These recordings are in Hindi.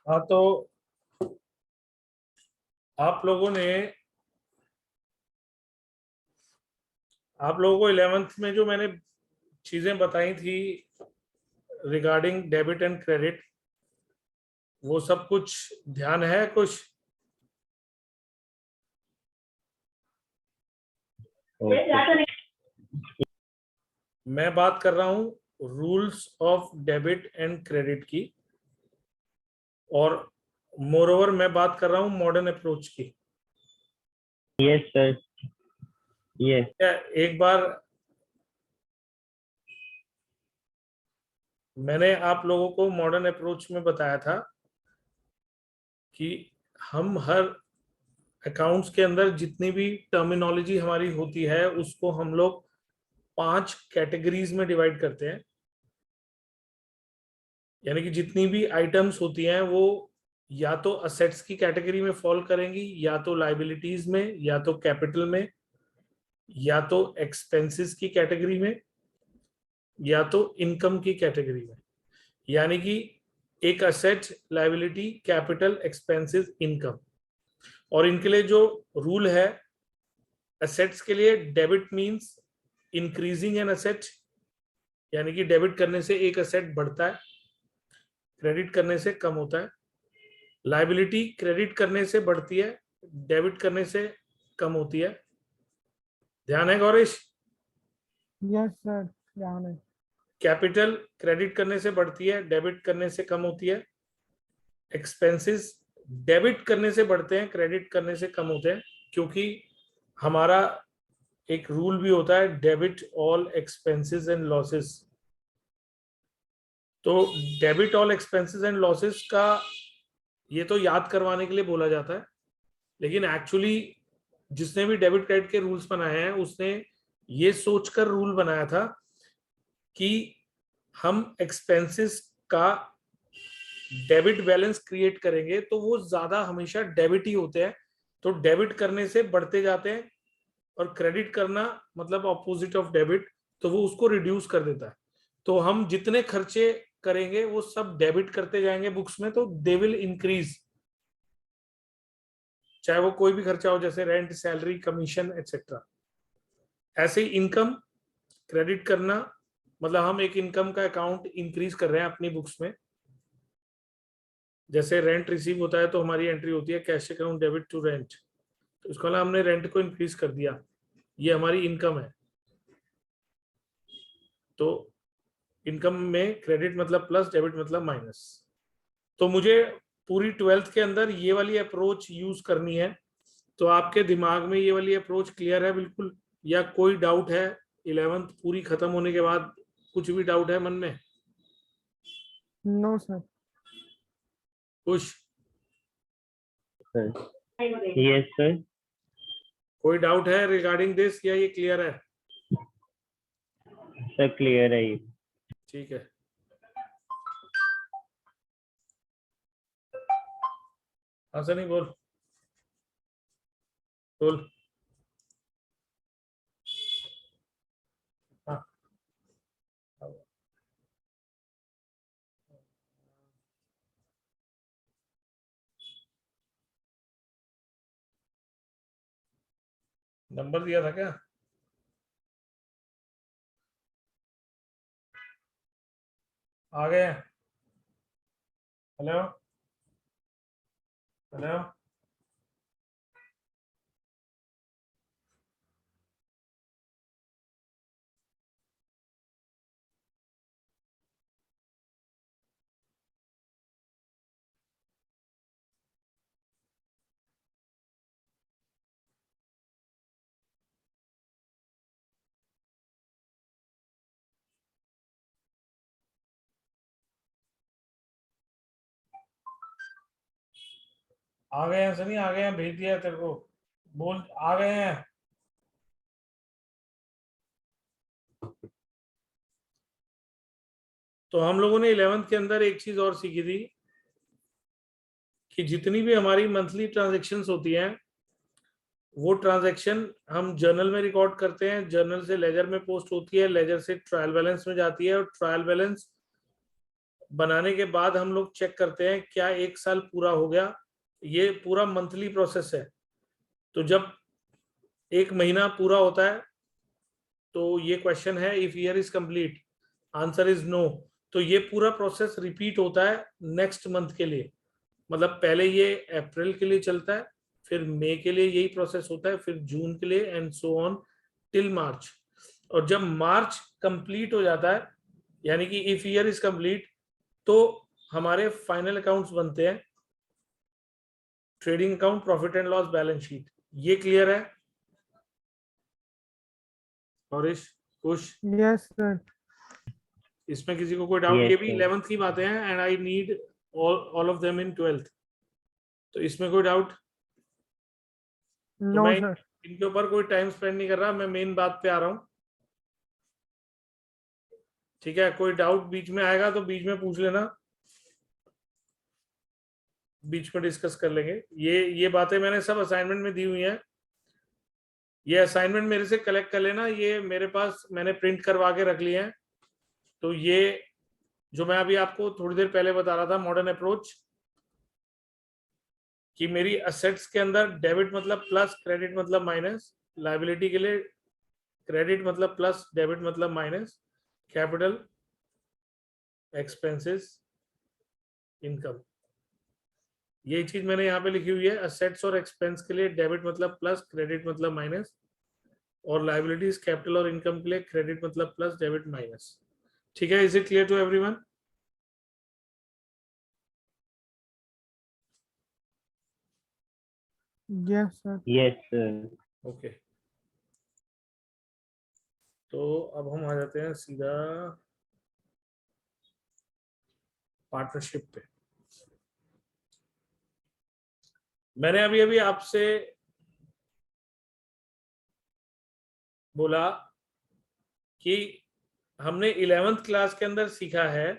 हाँ, तो आप लोगों को 11th में जो मैंने चीजें बताई थी रिगार्डिंग डेबिट एंड क्रेडिट, वो सब कुछ ध्यान है कुछ? मैं बात कर रहा हूँ rules of debit and credit की, और मोरओवर मैं बात कर रहा हूँ मॉडर्न अप्रोच की। Yes sir, yes. एक बार मैंने आप लोगों को मॉडर्न अप्रोच में बताया था कि हम हर अकाउंट्स के अंदर जितनी भी टर्मिनोलॉजी हमारी होती है उसको हम लोग 5 कैटेगरीज में डिवाइड करते हैं। यानी कि जितनी भी आइटम्स होती हैं वो या तो असेट्स की कैटेगरी में फॉल करेंगी, या तो लाइबिलिटीज में, या तो कैपिटल में, या तो एक्सपेंसेस की कैटेगरी में, या तो इनकम की कैटेगरी में। यानी कि एक asset, liability, capital, expenses, income. और इनके लिए जो रूल है, असेट्स के लिए debit means increasing an asset, यानी कि डेबिट करने से एक असेट बढ़ता है, क्रेडिट करने से कम होता है। लाइबिलिटी क्रेडिट करने से बढ़ती है, डेबिट करने से कम होती है। ध्यान है गौरीश? यस सर, ध्यान है। कैपिटल क्रेडिट करने से बढ़ती है, डेबिट करने से कम होती है। एक्सपेंसेस डेबिट करने से बढ़ते हैं, क्रेडिट करने से कम होते हैं, क्योंकि हमारा एक रूल भी होता है debit all expenses and losses. तो debit all expenses and losses का ये तो याद करवाने के लिए बोला जाता है, लेकिन एक्चुअली जिसने भी डेबिट क्रेडिट के रूल्स बनाए हैं उसने ये सोचकर रूल बनाया था कि हम एक्सपेंसेस का डेबिट बैलेंस क्रिएट करेंगे तो वो ज्यादा हमेशा डेबिट ही होते हैं। तो डेबिट करने से बढ़ते जाते हैं, और क्रेडिट करना मतलब ऑपोजिट ऑफ डेबिट, तो वो उसको रिड्यूस कर देता है। तो हम जितने खर्चे करेंगे वो सब डेबिट करते जाएंगे बुक्स में, तो दे विल इंक्रीज, चाहे वो कोई भी खर्चा हो, जैसे रेंट, सैलरी, कमीशन एक्सेट्रा। ऐसे ही इनकम क्रेडिट करना मतलब हम एक इनकम का अकाउंट इंक्रीज कर रहे हैं अपनी बुक्स में। जैसे रेंट रिसीव होता है तो हमारी एंट्री होती है cash account debit to rent, तो इसको हमने रेंट को इंक्रीज कर दिया, ये हमारी इनकम है। तो इनकम में क्रेडिट मतलब प्लस, डेबिट मतलब माइनस। तो मुझे पूरी 12th के अंदर ये वाली अप्रोच यूज करनी है। तो आपके दिमाग में ये वाली अप्रोच क्लियर है बिल्कुल, या कोई डाउट है? 11th पूरी खत्म होने के बाद कुछ भी डाउट है मन में? No sir. कुछ? Yes sir. कोई डाउट है रिगार्डिंग दिस, या ये क्लियर है? सर क्लियर है ये। ठीक है। हाँ सनी बोल बोल। हाँ, नंबर दिया था क्या? आ गए? Hello hello. आ गए हैं सनी, आ गए हैं, भेज दिया है तेरे को। बोल आ गए हैं। तो हम लोगों ने 11th के अंदर एक चीज और सीखी थी कि जितनी भी हमारी मंथली ट्रांजेक्शन्स होती हैं वो ट्रांजैक्शन हम जर्नल में रिकॉर्ड करते हैं, जर्नल से लेजर में पोस्ट होती है, लेजर से ट्रायल बैलेंस में जाती है, और ट्रायल बैलेंस बनाने के बाद हम लोग चेक करते हैं क्या एक साल पूरा हो गया। ये पूरा मंथली प्रोसेस है, तो जब एक महीना पूरा होता है तो ये क्वेश्चन है if year is complete, answer is no. तो ये पूरा प्रोसेस रिपीट होता है नेक्स्ट मंथ के लिए, मतलब पहले ये अप्रैल के लिए चलता है, फिर मई के लिए यही प्रोसेस होता है, फिर जून के लिए and so on till March. और जब मार्च कंप्लीट हो जाता है, यानी कि इफ ईयर इज कंप्लीट, तो हमारे फाइनल अकाउंट्स बनते हैं, trading account, profit and loss, balance sheet. ये क्लियर है और खुश? Yes, sir. इसमें किसी को कोई डाउट? Yes, ये भी sir. 11th की बातें हैं and I need all of them in 12th। तो इसमें कोई डाउट? तो No, मैं sir. इनके ऊपर कोई टाइम स्पेंड नहीं कर रहा, मैं मेन बात पे आ रहा हूं। ठीक है, कोई डाउट बीच में आएगा तो बीच में पूछ लेना, बीच में डिस्कस कर लेंगे। ये बातें मैंने सब असाइनमेंट में दी हुई हैं, ये असाइनमेंट मेरे से कलेक्ट कर लेना, ये मेरे पास मैंने प्रिंट करवा के रख लिए हैं। तो ये जो मैं अभी आपको थोड़ी देर पहले बता रहा था, मॉडर्न अप्रोच, कि मेरी असेट्स के अंदर डेबिट मतलब प्लस, क्रेडिट मतलब माइनस, लायबिलिटी के लिए क्रेडिट मतलब प्लस, डेबिट मतलब माइनस, कैपिटल, एक्सपेंसेस, इनकम। यही चीज मैंने यहाँ पे लिखी हुई है। असेट्स और एक्सपेंस के लिए डेबिट मतलब प्लस, क्रेडिट मतलब माइनस, और लायबिलिटीज, कैपिटल और इनकम के लिए क्रेडिट मतलब प्लस, डेबिट माइनस। ठीक है, is it clear to everyone? Yes, sir. Yes, sir. Okay, तो अब हम आ जाते हैं सीधा पार्टनरशिप पे। मैंने अभी अभी आपसे बोला कि हमने 11th क्लास के अंदर सीखा है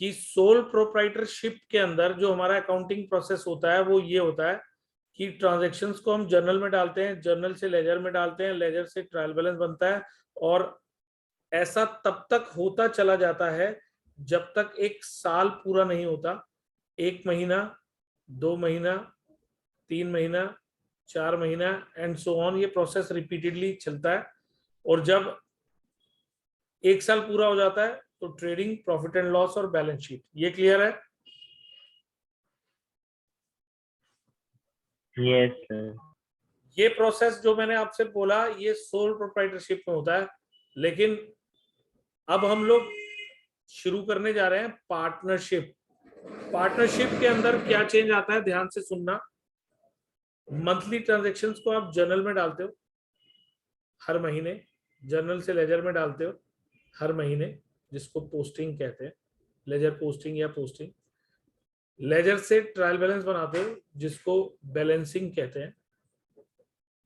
कि सोल प्रोप्राइटरशिप के अंदर जो हमारा अकाउंटिंग प्रोसेस होता है वो ये होता है कि ट्रांजैक्शंस को हम जर्नल में डालते हैं, जर्नल से लेजर में डालते हैं, लेजर से ट्रायल बैलेंस बनता है, और ऐसा तब तक होता चला जाता है जब तक एक साल पूरा नहीं होता। 1 महीना, 2 महीना, 3 महीना, 4 महीना एंड सो ऑन, ये प्रोसेस रिपीटेडली चलता है। और जब 1 साल पूरा हो जाता है तो ट्रेडिंग, प्रॉफिट एंड लॉस और बैलेंस शीट। ये क्लियर है? Yes, sir. ये प्रोसेस जो मैंने आपसे बोला ये सोल प्रोप्राइटरशिप में होता है, लेकिन अब हम लोग शुरू करने जा रहे हैं पार्टनरशिप। पार्टनरशिप के अंदर क्या चेंज आता है, ध्यान से सुनना। मंथली ट्रांजैक्शंस को आप जर्नल में डालते हो हर महीने, जर्नल से लेजर में डालते हो हर महीने, जिसको पोस्टिंग कहते हैं, लेजर पोस्टिंग या पोस्टिंग। लेजर से ट्रायल बैलेंस बनाते हो जिसको बैलेंसिंग कहते हैं,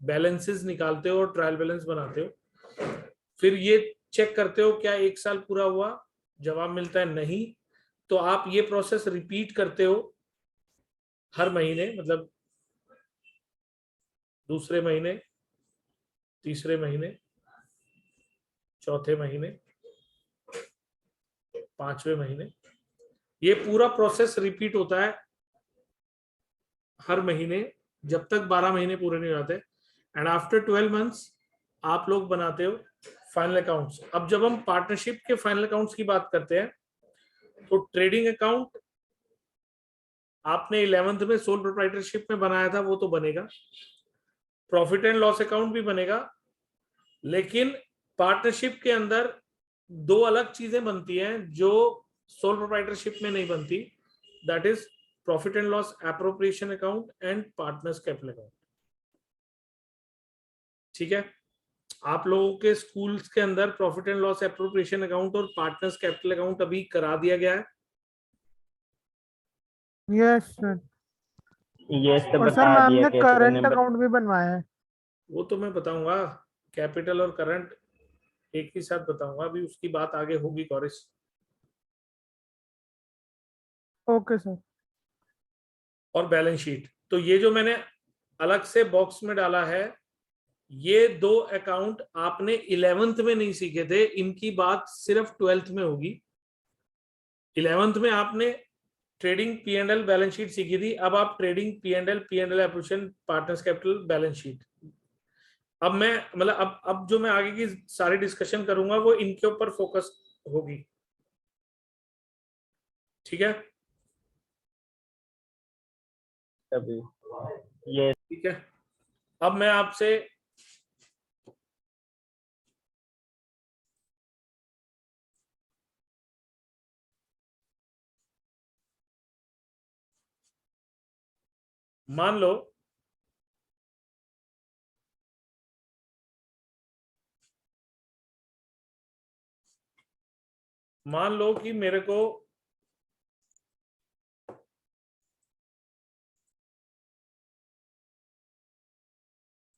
बैलेंसेस निकालते हो और ट्रायल बैलेंस बनाते हो। फिर ये चेक करते हो क्या 1 साल पूरा हुआ, जवाब मिलता है नहीं, तो आप ये प्रोसेस रिपीट करते हो हर महीने, मतलब दूसरे महीने, तीसरे महीने, चौथे महीने, 5वें महीने। ये पूरा प्रोसेस रिपीट होता है हर महीने जब तक 12 महीने पूरे नहीं हो जाते। एंड आफ्टर 12 मंथ्स आप लोग बनाते हो फाइनल अकाउंट्स। अब जब हम पार्टनरशिप के फाइनल अकाउंट्स की बात करते हैं तो ट्रेडिंग अकाउंट आपने 11th में सोल प्रोप्राइटरशिप में बनाया था वो तो बनेगा, प्रॉफिट एंड लॉस अकाउंट भी बनेगा, लेकिन पार्टनरशिप के अंदर 2 अलग चीजें बनती हैं जो सोल प्रोप्राइटरशिप में नहीं बनती, that is profit and loss appropriation account and partners capital account. ठीक है, आप लोगों के स्कूल्स के अंदर profit and loss appropriation account और पार्टनर्स कैपिटल अकाउंट अभी करा दिया गया है। Yes, sir. Yes, sir. और सर बता मैम दिया ने कैसे करंट करने अकाउंट भी बनवाया है। वो तो मैं बताऊंगा, कैपिटल और करंट एक ही साथ बताऊंगा, अभी उसकी बात आगे होगी कॉरिस। Okay sir. और बैलेंस शीट, तो ये जो मैंने अलग से बॉक्स में डाला है, ये 2 अकाउंट आपने 11th में नहीं सीखे थे, इनकी बात सिर्फ 12th में होगी। 11th में आपने trading P and L balance sheet सीखी थी, अब आप trading P and L appropriation partners capital balance sheet. अब मैं मतलब अब जो मैं आगे की सारी डिस्कशन करूंगा वो इनके ऊपर फोकस होगी, ठीक है? तभी ये ठीक है, अब मैं आपसे मान लो कि मेरे को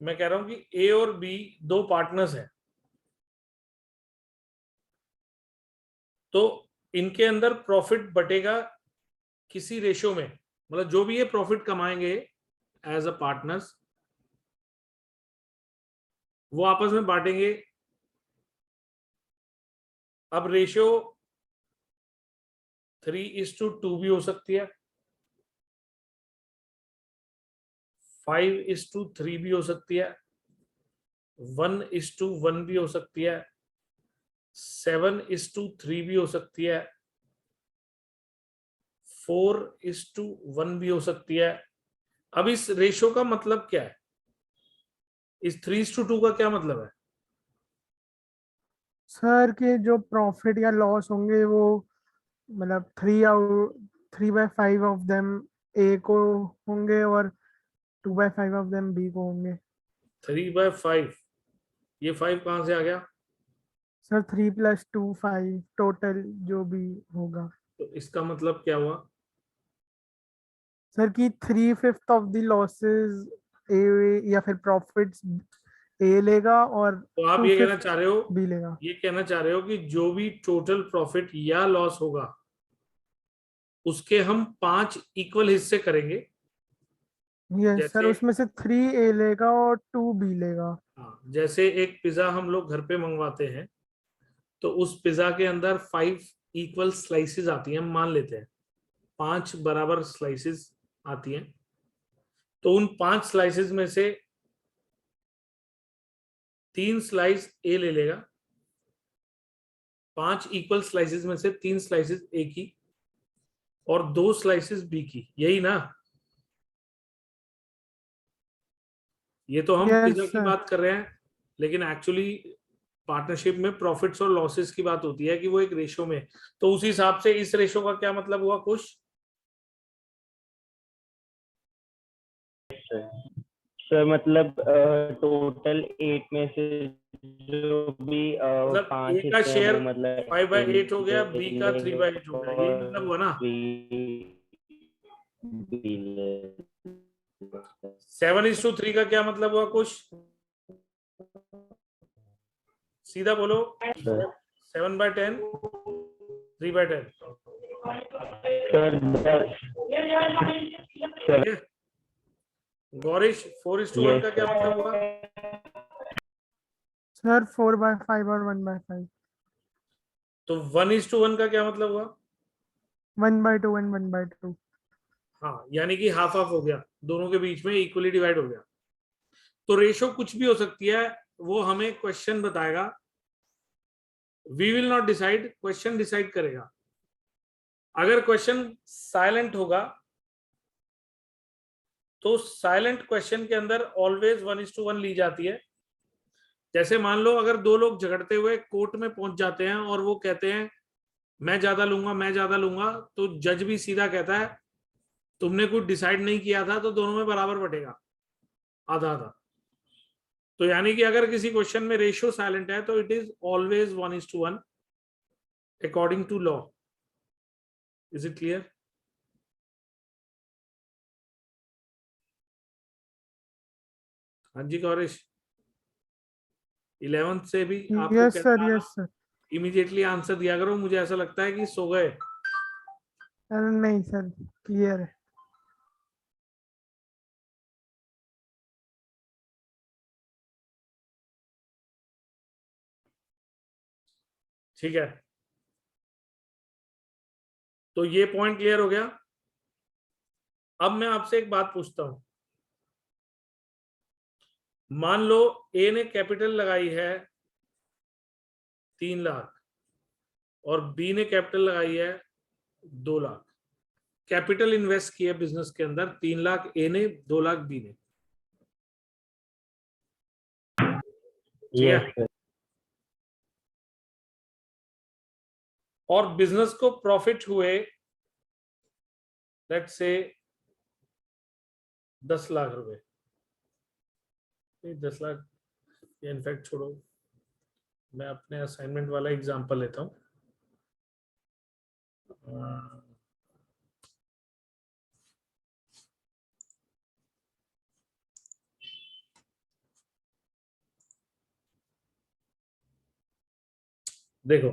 मैं कह रहा हूं कि ए और बी दो पार्टनर्स हैं, तो इनके अंदर प्रॉफिट बटेगा किसी रेशो में, मतलब जो भी ये प्रॉफिट कमाएंगे एज अ पार्टनर्स वो आपस में बांटेंगे। अब रेशियो 3:2 भी हो सकती है, 5:3 भी हो सकती है, 1:1 भी हो सकती है, 7:3 भी हो सकती है, 4:1 भी हो सकती है। अब इस रेशियो का मतलब क्या है? इस 3:2 का क्या मतलब है? सर के जो प्रॉफिट या लॉस होंगे वो मतलब 3/5 ऑफ देम ए को होंगे और 2/5 ऑफ देम बी को होंगे। 3/5, ये 5 कहां से आ गया? सर 3 + 2 5 टोटल जो भी होगा। तो इसका मतलब क्या हुआ? सर की 3/5 ऑफ द लॉसेस ए या फिर प्रॉफिट्स ए लेगा और तो आप टू ये कहना फिफ्थ चाह रहे हो, बी लेगा। ये कहना चाह रहे हो कि जो भी टोटल प्रॉफिट या लॉस होगा उसके हम 5 इक्वल हिस्से करेंगे। यस सर, जैसे उसमें से 3 ए लेगा और 2 बी लेगा। हाँ, जैसे एक पिज्जा हम लोग घर पे मंगवाते हैं तो उस पिज्जा के अंदर 5 इक्वल स्लाइसेस आती हैं, हम मान लेते हैं 5 बराबर स्लाइसेस आती हैं, तो उन 5 स्लाइसेस में से 3 स्लाइस ए ले लेगा, 5 इक्वल स्लाइसेस में से 3 स्लाइसेस ए की और 2 स्लाइसेस बी की, यही ना? ये तो हम यस पिज्जा की सर। बात कर रहे हैं, लेकिन एक्चुअली पार्टनरशिप में प्रॉफिट्स और लॉसेस की बात होती है कि वो एक रेशो में, तो उस हिसाब से इस रेशो का क्या मतलब हुआ कुछ? सर मतलब टोटल 8 में से जो भी मतलब ए 5 का हिस्से हैं शेयर वो मतलब 5/8 हो गया, बी ए का लेंगे 3/8 हो गया, यही मतलब और हुआ ना? बी बी लेंगे। 7:3 का क्या मतलब हुआ कुछ? सीधा बोलो। सर 7/10, 3/10, सर 10 सर ठीक है? गौरीश 4:1 यस का क्या मतलब हुआ? सर 4/5 और 1/5। तो 1:1 का क्या मतलब हुआ? 1/2 एंड 1/2। हाँ, यानी कि हाफ हाफ हो गया, दोनों के बीच में इक्वली डिवाइड हो गया। तो रेशो कुछ भी हो सकती है, वो हमें क्वेश्चन बताएगा, we will not decide, question decide करेगा। अगर क्वेश्चन साइलेंट होगा तो साइलेंट क्वेश्चन के अंदर ऑलवेज 1:1 ली जाती है। जैसे मान लो अगर दो लोग झगड़ते हुए कोर्ट में पहुंच जाते हैं और वो कहते हैं मैं ज्यादा लूंगा, मैं ज्यादा लूंगा, तो जज भी सीधा कहता है तुमने कुछ डिसाइड नहीं किया था तो दोनों में बराबर बटेगा, आधा आधा। तो यानी कि अगर किसी क्वेश्चन में रेशियो साइलेंट है तो it is always 1:1 according to law. Is it clear? हाँ जी गौरीश, 11th से भी आपको यस सर, कैसा यस लगा? सर। इमीडिएटली आंसर दिया करो, मुझे ऐसा लगता है कि सो गए। अरे नहीं सर, क्लियर है। ठीक है। तो ये पॉइंट क्लियर हो गया। अब मैं आपसे एक बात पूछता हूं, मान लो ए ने कैपिटल लगाई है 3 लाख और बी ने कैपिटल लगाई है 2 लाख। कैपिटल इन्वेस्ट किया बिजनेस के अंदर 3 लाख ए ने, 2 लाख बी ने। ठीक यस है, सर। और बिजनेस को प्रॉफिट हुए लेट्स से 10 लाख रुपए। 10 लाख या इनफैक्ट छोड़ो, मैं अपने असाइनमेंट वाला एग्जांपल लेता हूं। देखो,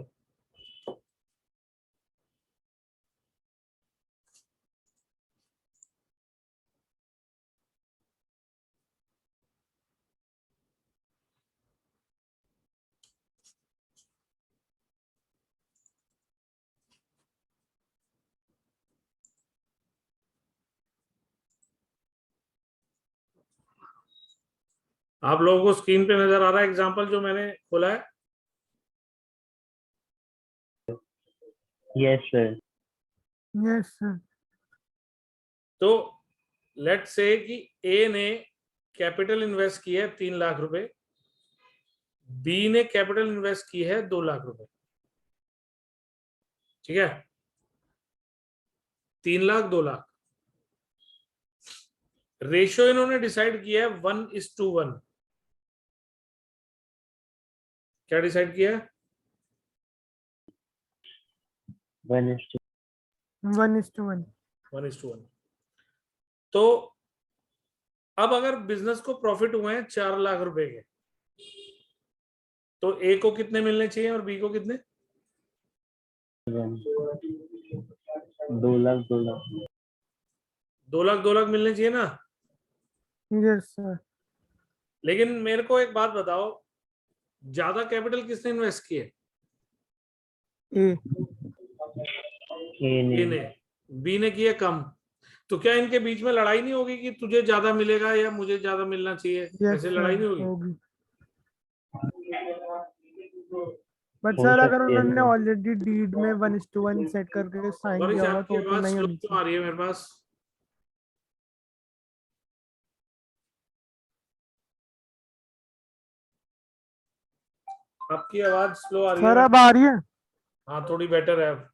आप लोगों को स्क्रीन पे नजर आ रहा है एग्जांपल जो मैंने खोला है? Yes sir. Yes sir. तो लेट्स से कि ए ने कैपिटल इन्वेस्ट किया है 3 लाख रुपए, बी ने कैपिटल इन्वेस्ट की है 2 लाख रुपए। ठीक है, 3 लाख 2 लाख। रेशियो इन्होंने डिसाइड किया है 1:1। क्या डिसाइड किया है? 1:1। 1:1। तो अब अगर बिजनेस को प्रॉफिट हुए हैं 4 लाख रुपए के, तो ए को कितने मिलने चाहिए और बी को कितने? 2 लाख 2 लाख। 2 लाख 2 लाख मिलने चाहिए ना। Yes sir. लेकिन मेरे को एक बात बताओ, ज्यादा कैपिटल किसने इन्वेस्ट किए? ए। ए ने। बी ने किए कम। तो क्या इनके बीच में लड़ाई नहीं होगी कि तुझे ज्यादा मिलेगा या मुझे ज्यादा मिलना चाहिए? यस ऐसे लड़ाई नहीं सर होगी? होगी। बट हो सर अगर सकती है उन्होंने सर। ऑलरेडी डीड में 1:1 सेट करके साइन सॉरी किया से होगा आपकी तो आवाज नहीं स्लो होनी क्यों आ चाहिए। रही है मेरे पास? आपकी आवाज स्लो आ रही है सर मेरे अब आ रही है? हाँ, थोड़ी बेटर है अब।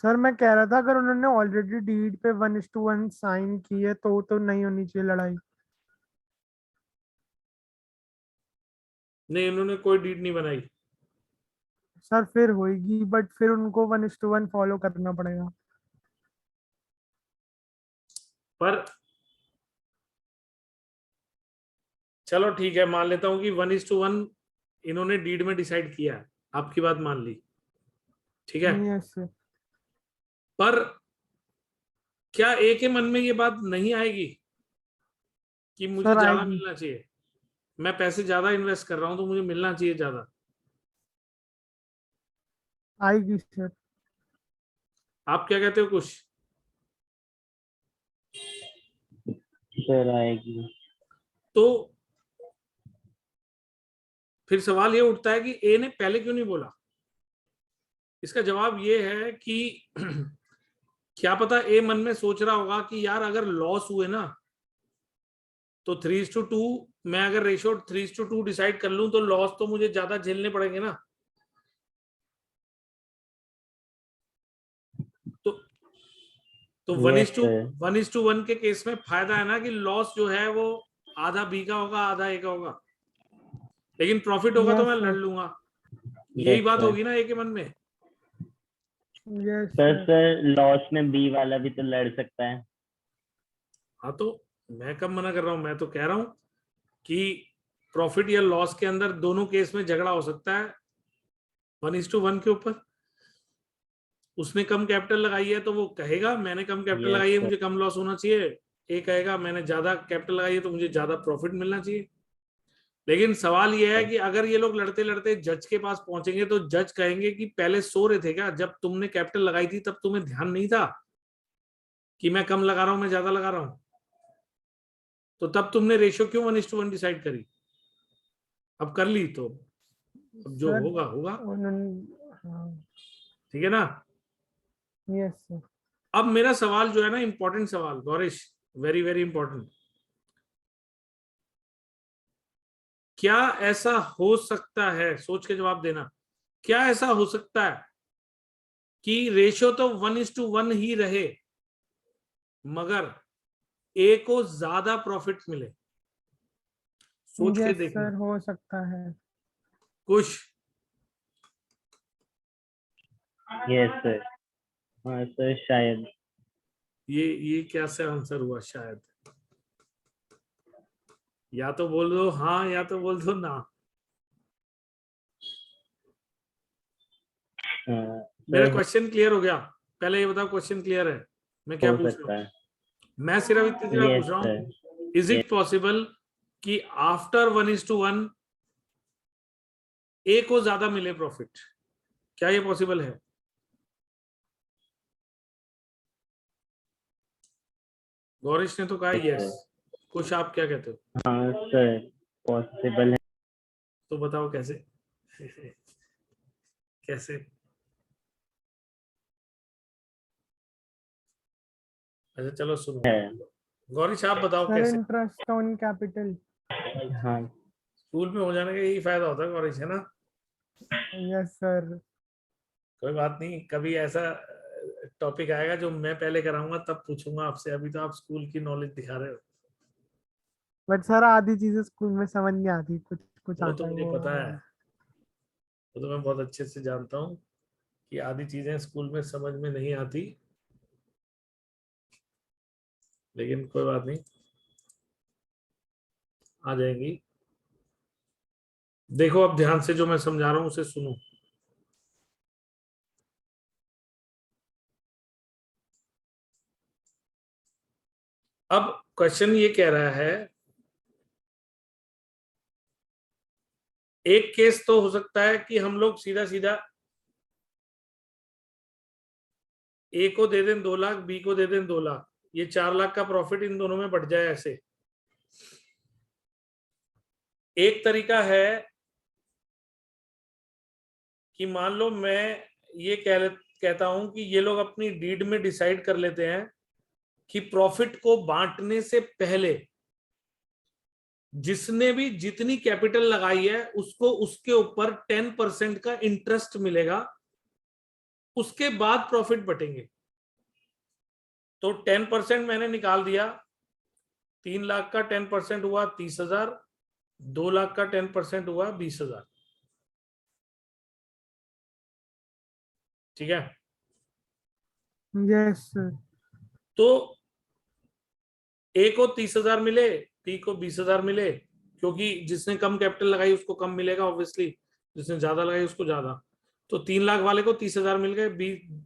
सर मैं कह रहा था अगर उन्होंने ऑलरेडी डीड पे 1:1 साइन की है तो नहीं होनी चाहिए लड़ाई। नहीं, इन्होंने कोई डीड नहीं बनाई। सर फिर होएगी बट फिर उनको 1:1 फॉलो करना पड़ेगा। पर चलो ठीक है, मान लेता हूं कि 1:1 इन्होंने डीड में डिसाइड किया है, आपकी बात मान ली। ठीक है, यस सर। पर क्या ए के मन में ये बात नहीं आएगी कि मुझे सर ज्यादा आएगी। मिलना चाहिए? मैं पैसे ज्यादा इन्वेस्ट कर रहा हूं तो मुझे मिलना चाहिए ज्यादा। आएगी सर। आप क्या कहते हो कुछ? सर आएगी। तो फिर सवाल ये उठता है कि ए ने पहले क्यों नहीं बोला? इसका जवाब ये है कि क्या पता ए मन में सोच रहा होगा कि यार अगर लॉस हुए ना तो 3:2, मैं अगर रेशियो 3:2 डिसाइड कर लूं तो लॉस तो मुझे ज्यादा झेलने पड़ेंगे ना। तो तो यस सर। 1:1 के केस में फायदा है ना कि लॉस जो है वो आधा बी का होगा, आधा ए का होगा, लेकिन प्रॉफिट होगा तो यस मैं लड़ सर। लूंगा। यही यस बात सर। होगी ना ए के मन में। Yes sir sir. Sir loss में बी वाला भी तो लड़ सकता है। हाँ, तो मैं कब मना कर रहा हूं? मैं तो कह रहा हूं कि प्रॉफिट या लॉस के अंदर दोनों केस में झगड़ा हो सकता है 1:1 के ऊपर। उसने कम कैपिटल लगाई है तो वो कहेगा मैंने कम कैपिटल यस लगाई है, सर। मुझे कम लॉस होना चाहिए। ए कहेगा मैंने ज्यादा कैपिटल लगाई है तो मुझे ज्यादा प्रॉफिट मिलना चाहिए। लेकिन सवाल ये है कि अगर ये लोग लड़ते लड़ते जज के पास पहुंचेंगे तो जज कहेंगे कि पहले सो रहे थे क्या, जब तुमने कैपिटल लगाई थी तब तुम्हें ध्यान नहीं था कि मैं कम लगा रहा हूं मैं ज्यादा लगा रहा हूं, तो तब तुमने रेशियो क्यों 1:1 डिसाइड करी? अब कर ली तो अब जो सर होगा होगा, हाँ, ठीक है ना। Yes sir. अब मेरा सवाल जो है ना, इंपॉर्टेंट सवाल गौरीश, वेरी वेरी इंपॉर्टेंट, क्या ऐसा हो सकता है, सोच के जवाब देना, क्या ऐसा हो सकता है कि रेशियो तो 1:1 ही रहे मगर ए को ज्यादा प्रॉफिट मिले? सोच के यस देखना सर, हो सकता है। कुछ। Yes sir. हाँ सर, शायद। ये क्या सा आंसर हुआ शायद? या तो बोल दो हाँ या तो बोल दो ना। मेरा सर क्वेश्चन क्लियर हो गया? पहले ये बताओ क्वेश्चन क्लियर है मैं क्या हो पूछ रहा सकता हूँ? है। मैं सिर्फ इतनी सी बात यस पूछ रहा सर। हूँ, इज इट पॉसिबल कि आफ्टर 1:1 ए को ज्यादा मिले प्रॉफिट? क्या ये पॉसिबल है? गौरीश ने तो कहा यस यस, सर। कुछ आप क्या कहते हो? हाँ सर, पॉसिबल है। तो बताओ कैसे? कैसे? अच्छा चलो सुनो, गौरीश आप बताओ सर कैसे? Interest on capital. हाँ स्कूल में हो जाने का यही फायदा होता है गौरीश, है ना। Yes sir. कोई बात नहीं, कभी ऐसा टॉपिक आएगा जो मैं पहले कराऊंगा तब पूछूंगा आपसे, अभी तो आप स्कूल की नॉलेज दिखा रहे हो। बट सर आधी चीजें स्कूल में समझ नहीं आती, कुछ कुछ वो तो आता है मुझे वो पता है, वाली। वो तो मैं बहुत अच्छे से जानता हूँ कि आधी चीजें स्कूल में समझ में नहीं आती, लेकिन कोई बात नहीं, आ जाएंगी। देखो अब ध्यान से जो मैं समझा रहा हूँ उसे सुनो। अब क्वेश्चन ये कह रहा है, एक केस तो हो सकता है कि हम लोग सीधा सीधा ए को दे दें 2 लाख, बी को दे दें 2 लाख, ये 4 लाख का प्रॉफिट इन दोनों में बढ़ जाए ऐसे। एक तरीका है कि मान लो मैं ये कहता हूं कि ये लोग अपनी डीड में डिसाइड कर लेते हैं कि प्रॉफिट को बांटने से पहले जिसने भी जितनी कैपिटल लगाई है उसको उसके ऊपर 10% का इंटरेस्ट मिलेगा, उसके बाद प्रॉफिट बटेंगे। तो 10% मैंने निकाल दिया, 3 लाख का 10% हुआ 30,000, 2 लाख का 10% हुआ 20,000, ठीक है। Yes sir. तो ए को 30,000 मिले, बी को 20,000 मिले, क्योंकि जिसने कम कैपिटल लगाई उसको कम मिलेगा ऑब्वियसली, जिसने ज्यादा लगाई उसको ज्यादा। तो 3 लाख वाले को 30,000 मिल गए,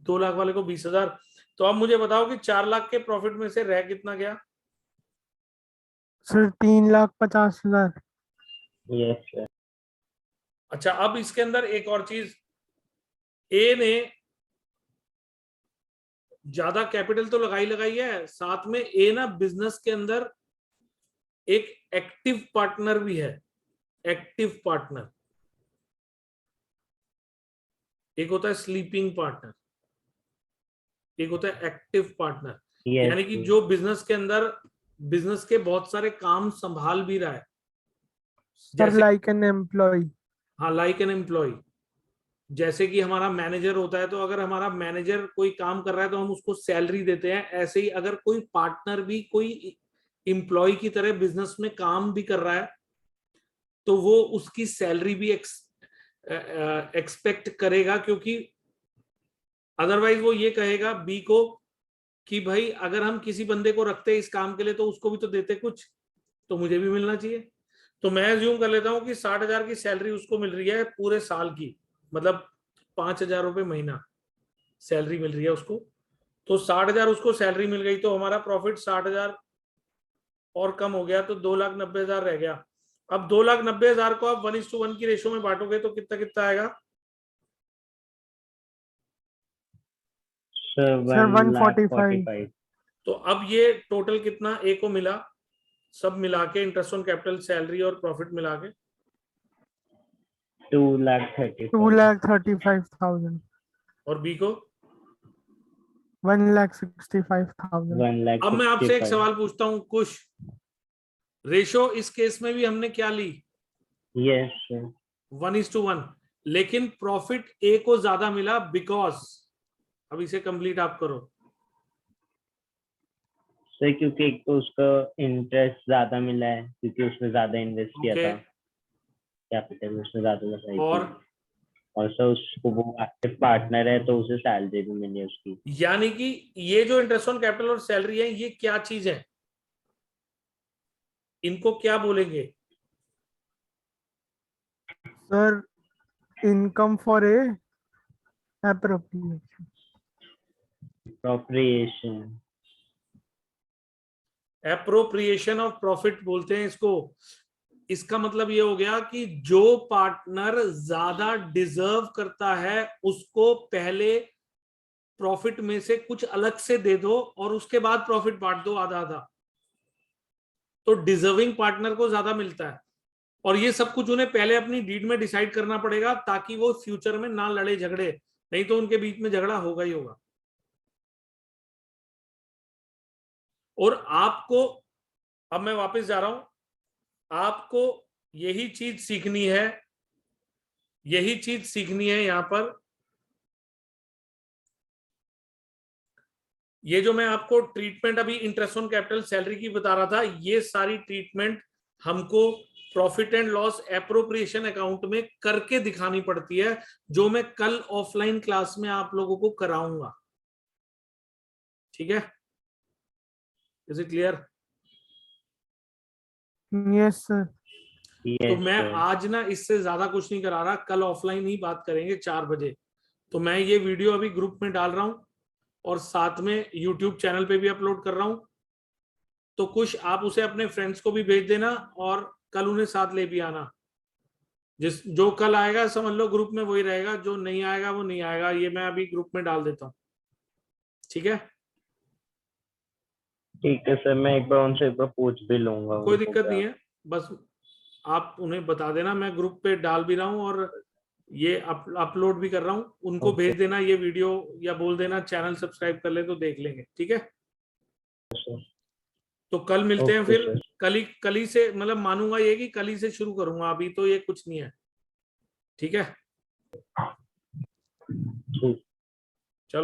2 लाख वाले को 20,000। तो अब मुझे बताओ कि 4 लाख के प्रॉफिट में से रह कितना गया? सर 3,50,000। Yes sir. अच्छा अब इसके अंदर एक और चीज, ए ने ज्यादा कैपिटल तो लगाई लगाई है, साथ में ए ना बिजनेस के अंदर एक एक्टिव पार्टनर भी है। एक्टिव पार्टनर, एक होता है स्लीपिंग पार्टनर, एक होता है एक्टिव पार्टनर, यस यानी कि जो बिजनेस के अंदर बिजनेस के बहुत सारे काम संभाल भी रहा है, सर जैसे, लाइक एन एम्प्लॉय। हाँ लाइक एन एम्प्लॉय। जैसे कि हमारा मैनेजर होता है, तो अगर हमारा मैनेजर कोई काम कर रहा है तो हम उसको सैलरी देते हैं, ऐसे ही अगर कोई पार्टनर भी कोई एम्प्लॉय की तरह बिजनेस में काम भी कर रहा है तो वो उसकी सैलरी भी एक्सपेक्ट करेगा, क्योंकि अदरवाइज वो ये कहेगा बी को कि भाई अगर हम किसी बंदे को रखते हैं इस काम के लिए तो उसको भी तो देते कुछ, तो मुझे भी मिलना चाहिए। तो मैं अज्यूम कर लेता हूं कि 60,000 की सैलरी उसको मिल रही है पूरे साल की, मतलब 5,000 रुपये महीना सैलरी मिल रही है उसको। तो 60,000 उसको सैलरी मिल गई, तो हमारा प्रॉफिट 60,000 और कम हो गया, तो 2,90,000 रह गया। अब 2,90,000 को आप 1:1 की रेशो में बांटोगे तो कितना कितना आएगा? सर सर 145 1,45,000 तो अब ये टोटल कितना ए को मिला, सब मिला के, इंटरेस्ट ऑन कैपिटल, सैलरी और प्रॉफिट मिला के? 2,35,000 और बी को? 1,65,000 अब मैं आपसे एक सवाल पूछता हूं कुश, रेशो इस केस में भी हमने क्या ली? यस सर 1:1, लेकिन प्रॉफिट ए को ज्यादा मिला बिकॉज, अब इसे कंप्लीट आप करो। सर क्योंकि एक तो उसका इंटरेस्ट ज्यादा मिला है क्योंकि उसने ज्यादा इन्वेस्ट किया Okay. था कैपिटल, उसने ज्यादा लगाई और थी। और सर उसको वो एक्टिव पार्टनर है तो उसे सैलरी भी मिली उसकी। यानी कि ये जो इंटरेस्ट ऑन कैपिटल और सैलरी है, ये क्या चीज है, इनको क्या बोलेंगे? Sir income for a appropriation. Appropriation appropriation of profit बोलते हैं इसको। इसका मतलब ये हो गया कि जो पार्टनर ज्यादा डिजर्व करता है उसको पहले प्रॉफिट में से कुछ अलग से दे दो और उसके बाद प्रॉफिट बांट दो आधा आधा, तो डिजर्विंग पार्टनर को ज्यादा मिलता है। और ये सब कुछ उन्हें पहले अपनी डीड में डिसाइड करना पड़ेगा ताकि वो फ्यूचर में ना लड़े झगड़े, नहीं तो उनके बीच में झगड़ा होगा ही होगा। और आपको, अब मैं वापस जा रहा हूं, आपको यही चीज सीखनी है, यही चीज सीखनी है यहां पर। ये जो मैं आपको ट्रीटमेंट अभी इंटरेस्ट ऑन कैपिटल सैलरी की बता रहा था, ये सारी ट्रीटमेंट हमको profit and loss appropriation account में करके दिखानी पड़ती है, जो मैं कल ऑफलाइन क्लास में आप लोगों को कराऊंगा। ठीक है, is it clear? Yes sir. तो मैं आज ना इससे ज्यादा कुछ नहीं करा रहा, कल ऑफलाइन ही बात करेंगे 4 बजे। तो मैं ये वीडियो अभी ग्रुप में डाल रहा हूं और साथ में यूट्यूब चैनल पे भी अपलोड कर रहा हूं, तो कुछ आप उसे अपने फ्रेंड्स को भी भेज देना और कल उन्हें साथ ले भी आना। जो कल आएगा समझ लो ग्रुप में वही रहेगा, जो नहीं आएगा वो नहीं आएगा। ये मैं अभी ग्रुप में डाल देता हूँ, ठीक है? ठीक है सर, मैं एक बार उनसे एक बार पूछ भी लूंगा। कोई दिक्कत नहीं है, बस आप उन्हें बता देना। मैं ग्रुप पे डाल भी रहा हूँ और ये अपलोड भी कर रहा हूँ, उनको भेज देना ये वीडियो या बोल देना चैनल सब्सक्राइब कर ले तो देख लेंगे, ठीक है? तो कल मिलते हैं फिर। कल ही से, मतलब मानूंगा ये कि कल ही से शुरू करूंगा, अभी तो ये कुछ नहीं है, ठीक है? ठीक।